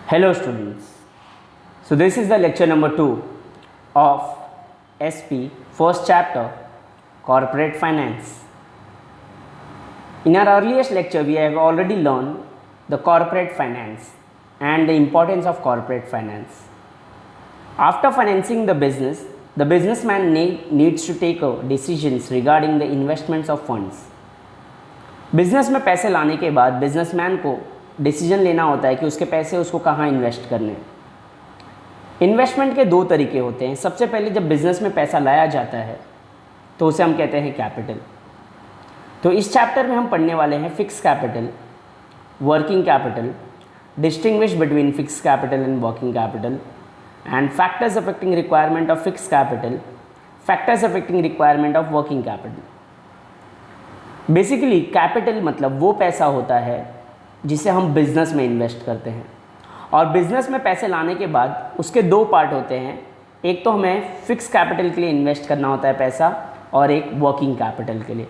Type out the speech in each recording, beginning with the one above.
Hello students. So this is the lecture number 2 of SP first chapter Corporate Finance. In our earliest lecture we have already learned the corporate finance and the importance of corporate finance. After financing the businessman needs to take decisions regarding the investments of funds. Business में पैसे लाने के बाद businessman को decision लेना होता है कि उसके पैसे उसको कहाँ इन्वेस्ट करने हैं। इन्वेस्टमेंट के दो तरीके होते हैं। सबसे पहले जब बिज़नेस में पैसा लाया जाता है तो उसे हम कहते हैं कैपिटल। तो इस चैप्टर में हम पढ़ने वाले हैं fix capital, working capital, distinguish between fix capital and working capital and factors affecting requirement of fix capital, factors affecting requirement of working capital. Basically capital मतलब वो पैसा होता है जिसे हम बिज़नेस में इन्वेस्ट करते हैं, और बिज़नेस में पैसे लाने के बाद उसके दो पार्ट होते हैं। एक तो हमें फिक्स कैपिटल के लिए इन्वेस्ट करना होता है पैसा, और एक वर्किंग कैपिटल के लिए।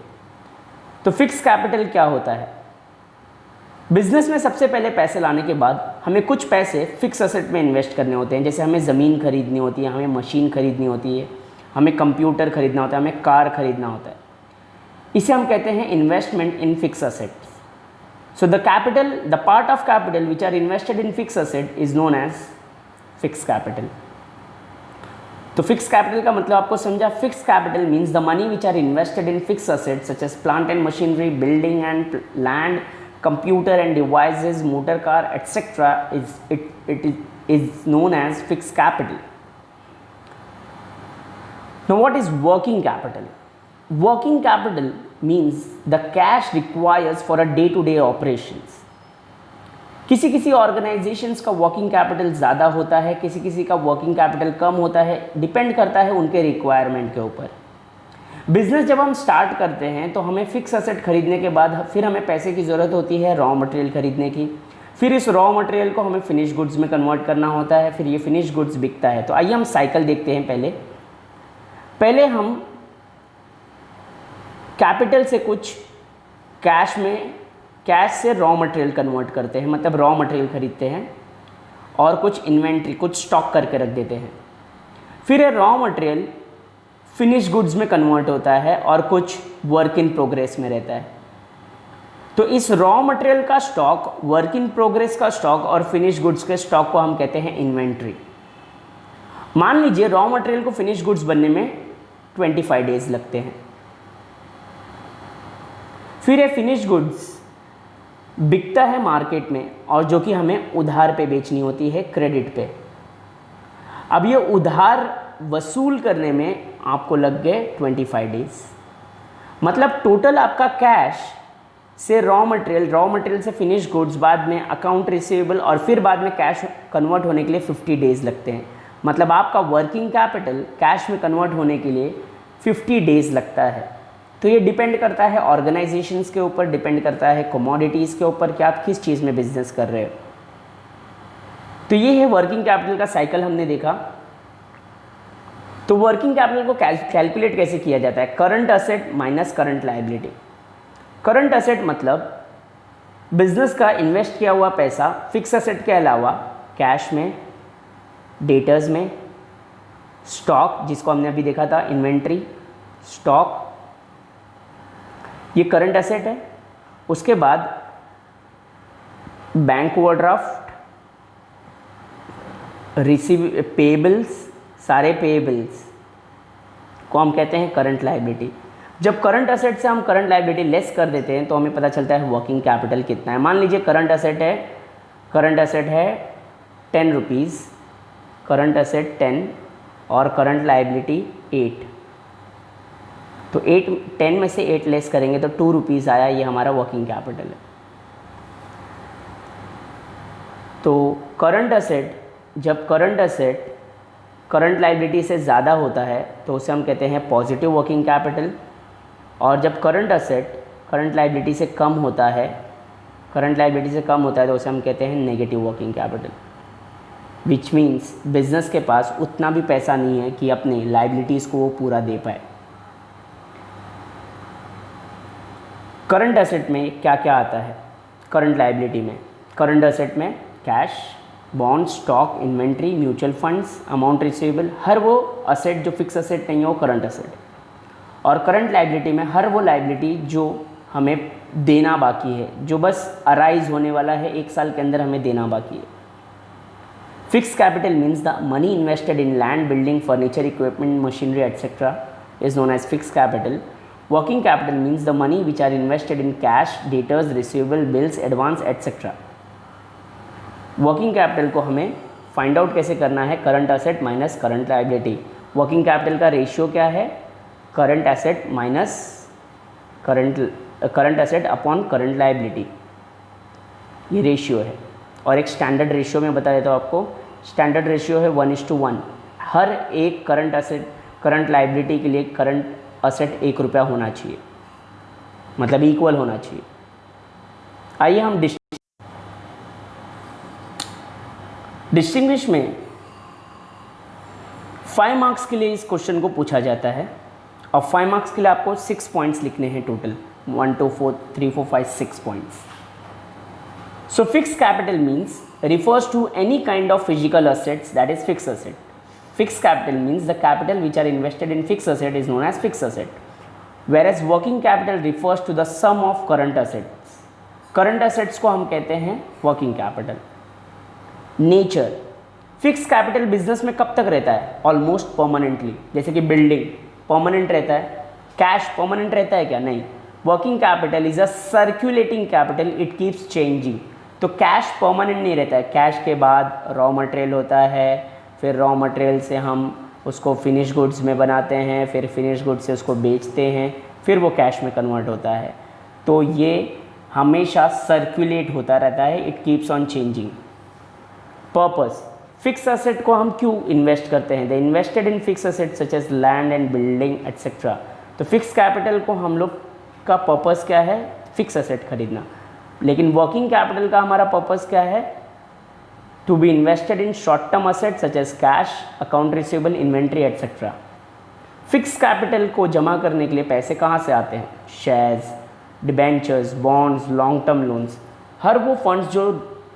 तो फिक्स कैपिटल क्या होता है? बिज़नेस में सबसे पहले पैसे लाने के बाद हमें कुछ पैसे फिक्स असेट में इन्वेस्ट करने होते हैं। जैसे हमें ज़मीन खरीदनी होती है, हमें मशीन खरीदनी होती है, हमें कंप्यूटर खरीदना होता है, हमें कार खरीदना होता है। इसे हम कहते हैं investment in fix assets. So the part of capital which are invested in fixed asset is known as fixed capital. तो fixed capital का मतलब आपको समझा। Fixed capital means the money which are invested in fixed assets such as plant and machinery, building and land, computer and devices, motor car, etc. It is known as fixed capital. Now what is working capital? Working capital means the cash requires for a day-to-day operations. किसी किसी organisations का working capital ज़्यादा होता है, किसी किसी का working capital कम होता है, डिपेंड करता है उनके रिक्वायरमेंट के ऊपर। बिजनेस जब हम स्टार्ट करते हैं तो हमें फिक्स असेट खरीदने के बाद फिर हमें पैसे की ज़रूरत होती है रॉ मटेरियल खरीदने की। फिर इस रॉ मटेरियल को हमें फिनिश गुड्स में कन्वर्ट करना होता है, फिर ये फिनिश गुड्स बिकता है। तो आइए हम साइकिल देखते हैं। पहले हम कैपिटल से कुछ कैश से रॉ मटेरियल कन्वर्ट करते हैं, मतलब रॉ मटेरियल खरीदते हैं, और कुछ इन्वेंट्री, कुछ स्टॉक करके रख देते हैं। फिर ये रॉ मटेरियल फिनिश गुड्स में कन्वर्ट होता है और कुछ वर्क इन प्रोग्रेस में रहता है। तो इस रॉ मटेरियल का स्टॉक, वर्क इन प्रोग्रेस का स्टॉक और फिनिश गुड्स के स्टॉक को हम कहते हैं इन्वेंट्री। मान लीजिए रॉ मटेरियल को फिनिश गुड्स बनने में 25 डेज लगते हैं। फिर ये फिनिश गुड्स बिकता है मार्केट में, और जो कि हमें उधार पे बेचनी होती है, क्रेडिट पे। अब ये उधार वसूल करने में आपको लग गए 25 डेज। मतलब टोटल आपका कैश से रॉ मटेरियल से फिनिश गुड्स, बाद में अकाउंट रिसीवेबल, और फिर बाद में कैश कन्वर्ट होने के लिए 50 डेज लगते हैं। मतलब आपका वर्किंग कैपिटल कैश में कन्वर्ट होने के लिए 50 डेज लगता है। तो ये डिपेंड करता है ऑर्गेनाइजेशंस के ऊपर, डिपेंड करता है कमोडिटीज़ के ऊपर कि आप किस चीज़ में बिजनेस कर रहे हो। तो ये है वर्किंग कैपिटल का साइकिल हमने देखा। तो वर्किंग कैपिटल को कैलकुलेट कैसे किया जाता है? Current asset minus current liability. Current asset मतलब बिजनेस का इन्वेस्ट किया हुआ पैसा फिक्स असेट के अलावा कैश में, डेटर्स में, स्टॉक जिसको हमने अभी देखा था, इन्वेंट्री, स्टॉक, ये करंट असेट है। उसके बाद बैंक ओवरड्राफ्ट, पेबल्स, सारे पेबल्स को हम कहते हैं करंट लायबिलिटी। जब करंट असेट से हम करंट लायबिलिटी लेस कर देते हैं तो हमें पता चलता है वर्किंग कैपिटल कितना है। मान लीजिए करंट असेट है 10 रुपीज़, करंट असेट 10 और करंट लायबिलिटी 8। तो 10 में से 8 लेस करेंगे तो 2 रुपीज़ आया, ये हमारा वर्किंग कैपिटल है। तो जब करंट असेट करंट लायबिलिटी से ज़्यादा होता है तो उसे हम कहते हैं पॉजिटिव वर्किंग कैपिटल, और जब करंट असेट करंट लायबिलिटी से कम होता है तो उसे हम कहते हैं negative working capital. Which means business के पास उतना भी पैसा नहीं है कि अपने लायबिलिटीज़ को वो पूरा दे पाए। करंट असेट में क्या क्या आता है? करंट लायबिलिटी में, करंट असेट में cash, bond, stock, inventory, mutual funds, amount receivable, हर वो असेट जो फिक्स असेट नहीं है वो करंट असेट। और करंट लाइबिलिटी में हर वो लाइबिलिटी जो हमें देना बाकी है, जो बस अराइज होने वाला है 1 साल के अंदर हमें देना बाकी है। Fixed capital means the money invested in land, building, furniture, equipment, machinery, etc. is known as fixed capital. Working capital means the money which are invested in cash, debtors, receivable, bills, advance, etc. Working capital को हमें find out कैसे करना है? Current asset minus current liability. Working capital का ratio क्या है? Current asset minus current asset upon current liability, ये ratio है। और एक स्टैंडर्ड रेशियो में बता देता हूँ आपको, स्टैंडर्ड रेशियो है 1:1। हर एक करंट एसेट करंट लाइबिलिटी के लिए करंट एसेट 1 रुपया होना चाहिए, मतलब इक्वल होना चाहिए। आइए हम डिस्टिंग्विश में 5 मार्क्स के लिए इस क्वेश्चन को पूछा जाता है और 5 मार्क्स के लिए आपको 6 पॉइंट्स लिखने हैं total, 1 2 4 3 4 5 6 points. So fixed capital means refers to any kind of physical assets, that is fixed asset. Fixed capital means the capital which are invested in fixed asset is known as fixed asset. Whereas working capital refers to the sum of current assets. Current assets को हम कहते हैं working capital. Nature, fixed capital business में कब तक रहता है? Almost permanently. जैसे कि building permanent रहता है, cash permanent रहता है क्या? नहीं। Working capital is a circulating capital, it keeps changing. तो कैश परमानेंट नहीं रहता है। कैश के बाद रॉ मटेरियल होता है, फिर रॉ मटेरियल से हम उसको फिनिश गुड्स में बनाते हैं, फिर फिनिश गुड्स से उसको बेचते हैं, फिर वो कैश में कन्वर्ट होता है। तो ये हमेशा सर्कुलेट होता रहता है, it keeps on changing. Purpose, fix asset को हम क्यों इन्वेस्ट करते हैं? The invested in fix asset such as land and building etcetera. तो फिक्स कैपिटल को हम लोग का पर्पस क्या है? फिक्स एसेट खरीदना। लेकिन वर्किंग कैपिटल का हमारा पर्पस क्या है? To be invested in short term asset such as cash, account receivable, inventory etcetera. Fix capital को जमा करने के लिए पैसे कहाँ से आते हैं? Shares, debentures, bonds, long term loans, हर वो फंड्स जो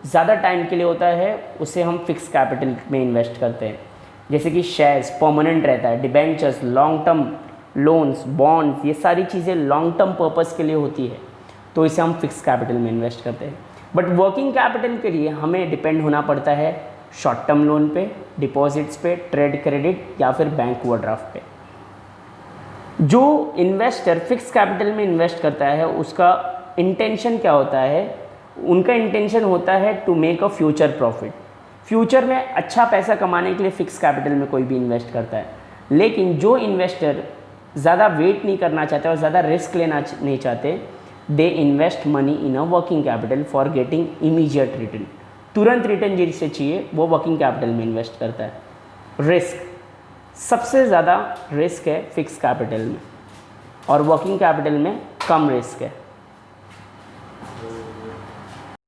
ज़्यादा टाइम के लिए होता है उसे हम फिक्स कैपिटल में इन्वेस्ट करते हैं। जैसे कि शेयर्स परमानेंट रहता है, debentures long term, loans, bonds, ये सारी चीज़ें लॉन्ग टर्म पर्पस के लिए होती है, तो इसे हम फिक्स कैपिटल में इन्वेस्ट करते हैं। बट वर्किंग कैपिटल के लिए हमें डिपेंड होना पड़ता है शॉर्ट टर्म लोन पे, डिपॉजिट्स पे, ट्रेड क्रेडिट या फिर बैंक ओवरड्राफ्ट पे। जो इन्वेस्टर फिक्स कैपिटल में इन्वेस्ट करता है उसका इंटेंशन क्या होता है? उनका इंटेंशन होता है to make a future profit. Future में अच्छा पैसा कमाने के लिए फिक्स कैपिटल में कोई भी इन्वेस्ट करता है। लेकिन जो इन्वेस्टर ज़्यादा वेट नहीं करना चाहते और ज़्यादा रिस्क लेना नहीं चाहते, they invest money in a working capital for getting immediate return. तुरंत रिटर्न जिसे चाहिए वो वर्किंग कैपिटल में इन्वेस्ट करता है। रिस्क, सबसे ज़्यादा रिस्क है फिक्स कैपिटल में और वर्किंग कैपिटल में कम रिस्क है।